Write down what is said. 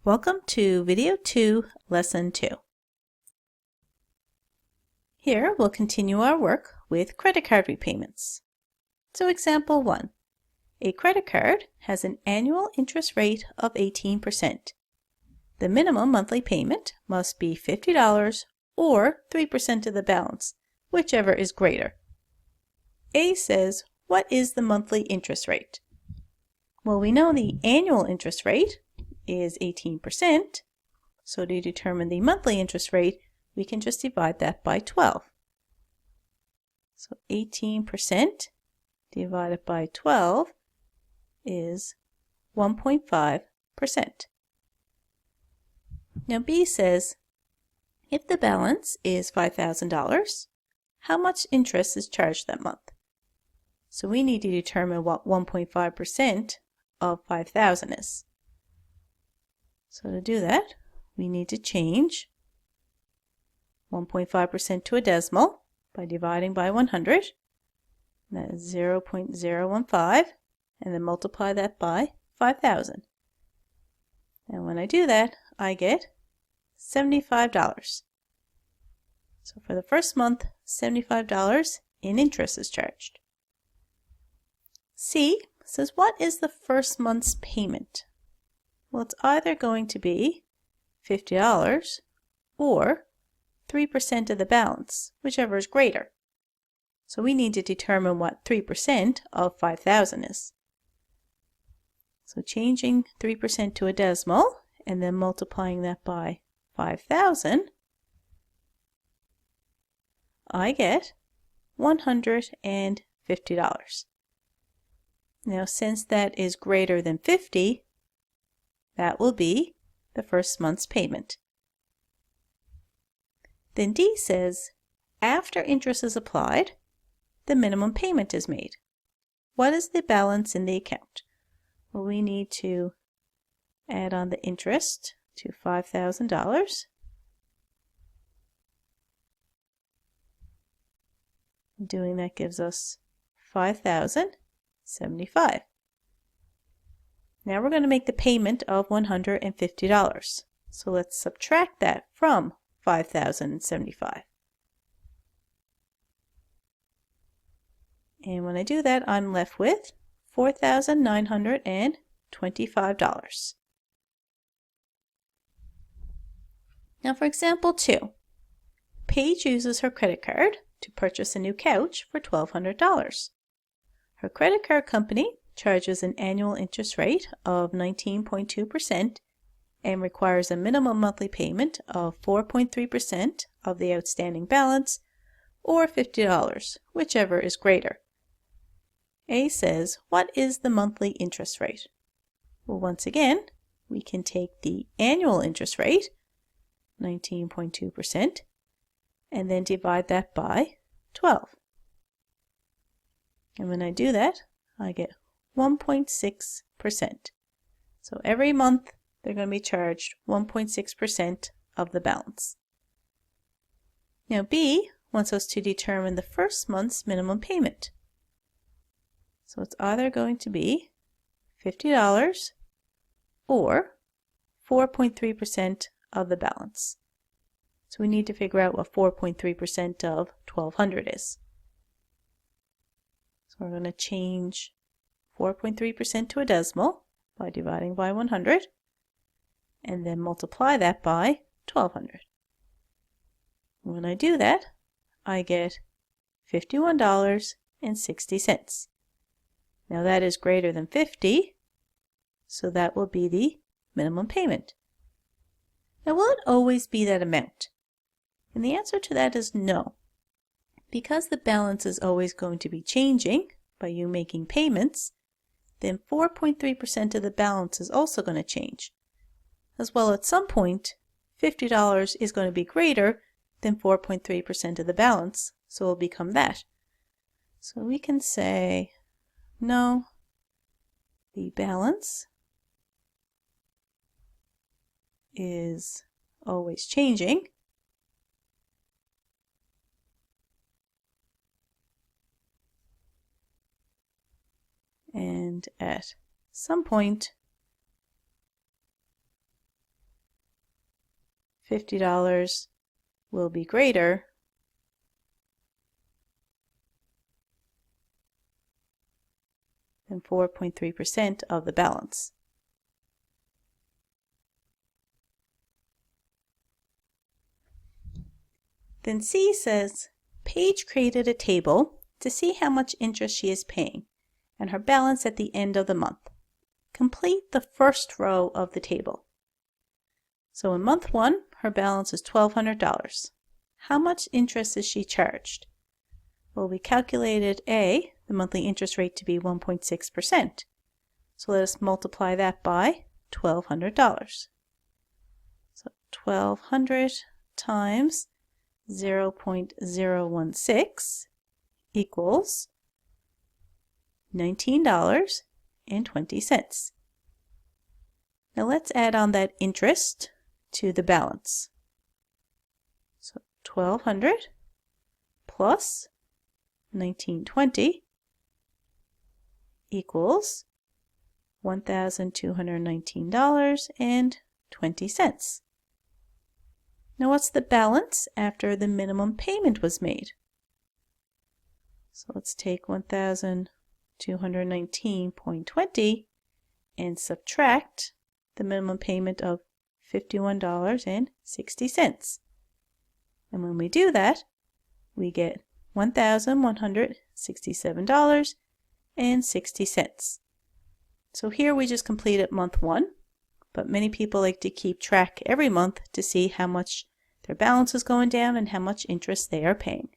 Welcome to Video 2, Lesson 2. Here we'll continue our work with credit card repayments. So example 1. A credit card has an annual interest rate of 18%. The minimum monthly payment must be $50 or 3% of the balance, whichever is greater. A says, what is the monthly interest rate? Well, we know the annual interest rate is 18%, so to determine the monthly interest rate, we can just divide that by 12. So 18% divided by 12 is 1.5%. Now B says, if the balance is $5,000, how much interest is charged that month? So we need to determine what 1.5% of 5,000 is. So to do that, we need to change 1.5% to a decimal by dividing by 100. That is 0.015, and then multiply that by 5,000. And when I do that, I get $75. So for the first month, $75 in interest is charged. C says, what is the first month's payment? Well, it's either going to be $50 or 3% of the balance, whichever is greater. So we need to determine what 3% of 5,000 is. So changing 3% to a decimal and then multiplying that by 5,000, I get $150. Now, since that is greater than 50, that will be the first month's payment. Then D says, after interest is applied, the minimum payment is made. What is the balance in the account? Well, we need to add on the interest to $5,000. Doing that gives us $5,075. Now we're going to make the payment of $150. So let's subtract that from $5,075. And when I do that, I'm left with $4,925. Now for example 2, Paige uses her credit card to purchase a new couch for $1,200. Her credit card company charges an annual interest rate of 19.2% and requires a minimum monthly payment of 4.3% of the outstanding balance or $50, whichever is greater. A says, what is the monthly interest rate? Well, once again, we can take the annual interest rate, 19.2%, and then divide that by 12. And when I do that, I get 1.6%. So every month they're going to be charged 1.6% of the balance. Now B wants us to determine the first month's minimum payment. So it's either going to be $50 or 4.3% of the balance. So we need to figure out what 4.3% of 1,200 is. So we're going to change 4.3% to a decimal by dividing by 100 and then multiply that by 1,200. When I do that, I get $51.60. Now that is greater than 50, so that will be the minimum payment. Now will it always be that amount? And the answer to that is no. Because the balance is always going to be changing by you making payments, then 4.3% of the balance is also going to change. As well, at some point, $50 is going to be greater than 4.3% of the balance, so it will become that. So we can say, no, the balance is always changing. And at some point, $50 will be greater than 4.3% of the balance. Then C says, Paige created a table to see how much interest she is paying and her balance at the end of the month. Complete the first row of the table. So in month 1, her balance is $1,200. How much interest is she charged? Well, we calculated A, the monthly interest rate, to be 1.6%. So let us multiply that by $1,200. So 1,200 times 0.016 equals $19.20. Now let's add on that interest to the balance. So 1,200 plus 1920 equals $1,219.20. Now what's the balance after the minimum payment was made? So let's take 1,219.20 and subtract the minimum payment of $51.60. And when we do that, we get $1,167.60. So here we just completed month 1, but many people like to keep track every month to see how much their balance is going down and how much interest they are paying.